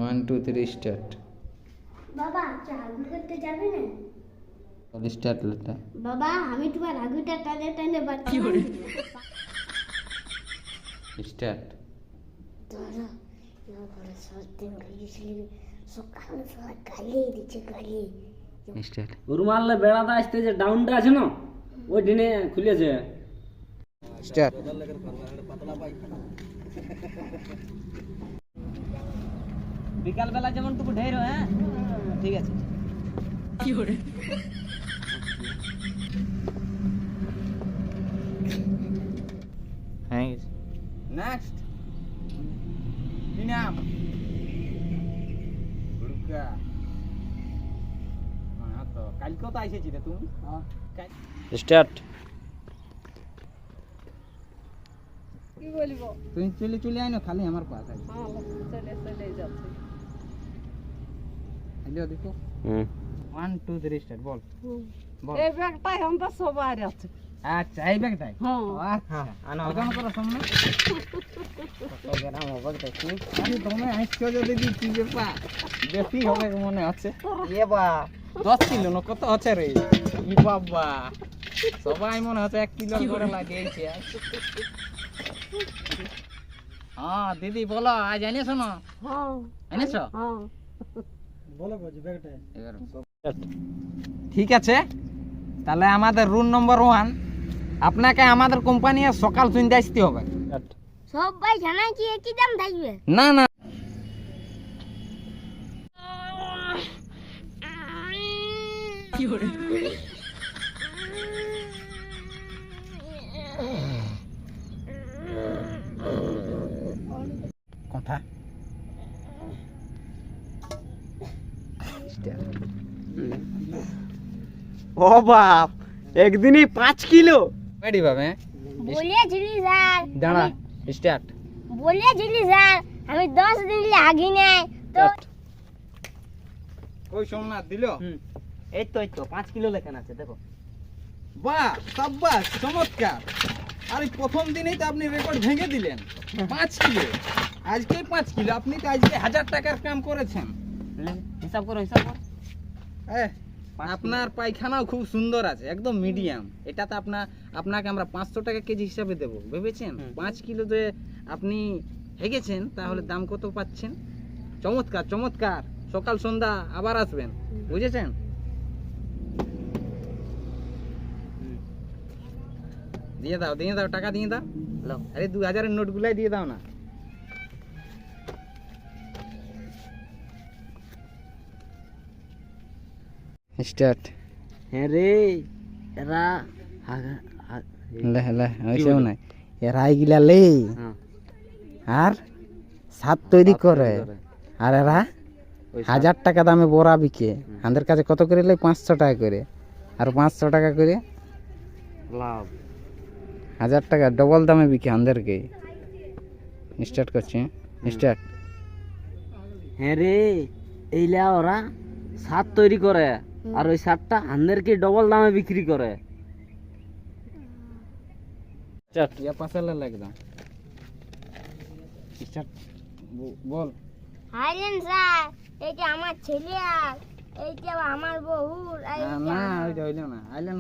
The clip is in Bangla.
1 2 3 স্টার্ট। বাবা হাগু করতে যাবে না? চল স্টার্ট লেটা। বাবা আমি তোমার হাগুটা টানে টানে বাচ্চা স্টার্ট। দাদা না করে সত্যি গেছিল সকাল সকাল গালি দিচ্ছে গালি। স্টার্ট। গরু মারলে বেড়াটা আসতে যে ডাউনটা আছে না ওই দিনে খুলেছে। স্টার্ট। বিকাল বেলা যেমন টুকু ঢের হয়। হ্যাঁ ঠিক আছে। কি করে হ্যাঁ নেক্সট কি নাম গুরুকা হ্যাঁ তো কালকে তো আইছেছি রে তুমি। স্টার্ট। কি বলবো? তুই চলে চলে আইনো খালি আমার পাস আছে। হ্যাঁ চলে চলে যাচ্ছে। হ্যালো দেখো। 1 2 3 স্টার্ট বল। বল। এই ব্যাগটাই আমরা সবার আছে। আচ্ছা এই ব্যাগটাই। হ্যাঁ আচ্ছা আনো ওজন করো সামনে। কত গ্রাম হবে দেখি। আরে তুমি আইছো যদি দিচ্ছি যে পা বেশি হবে মনে আছে। এ বা 10 কিলো না কত আছে রে? ই বাবা সবাই মনে হচ্ছে 1 কিলো করে লাগিয়েছে। হ্যাঁ দিদি বলো আজ এনেছো না? হ্যাঁ এনেছো? হ্যাঁ বলো বাজে ব্যাগটা। ঠিক আছে তাহলে আমাদের রুল নম্বর 1 আপনাকে আমাদের কোম্পানি সকাল সন্ধ্যা আসতে হবে। সবাই জানাই কি একই দাম থাকবে? না না কি করে কথা ও বাপ একদিনই 5 কিলো রেডি ভাবে বলেছিলি স্যার দাঁড়া স্টার্ট। বলেছিলি স্যার আমি 10 দিন লাগি নাই তো ওই সোমনাথ দিল। এই তো 5 কিলো লেখান আছে দেখো। বাহ সাব্বাস চমৎকার। আরে প্রথম দিনেই তো আপনি রেকর্ড ভেঙে দিলেন। 5 কিলো আজকে 5 কিলো আপনি তো আজকে 1000 টাকার কাম করেছেন। হিসাব করো আপনার পায়খানাও খুব সুন্দর আছে একদম মিডিয়াম। এটা তো আপনাকে আমরা 500 টাকা কেজি হিসাবে দেবো ভেবেছেন। 5 কিলো যে আপনি হেগেছেন তাহলে দাম কত পাচ্ছেন। চমৎকার চমৎকার। সকাল সন্ধ্যা আবার আসবেন বুঝেছেন। দিয়ে দাও টাকা দিয়ে দাও। আরে 2000 এর নোট গুলাই দিয়ে দাও না। স্টার্ট। হ্যাঁ রে এরা লে লে ওইসব নাই এরাই গিলা লে আর সাত তৈরি করে আর এরা 1000 টাকা দামে বড়া বিকে। আমাদের কাছে কত করে লে 500 টাকা করে আর 500 টাকা করে লাভ 1000 টাকা ডবল দামে বিকে আমাদেরকে। স্টার্ট করছি। স্টার্ট। হ্যাঁ রে এইলা ওরা সাত তৈরি করে আর ওই সাতটা আমাদেরকে ডবল দামে বিক্রি করে। স্টার্ট। ইয়া পাশালে লাগদা স্টার্ট বল। হাইলেন স্যার এইটা আমার ছেলে আর এইটা আমার বউ আর না ওইটা হইলো না আইলেন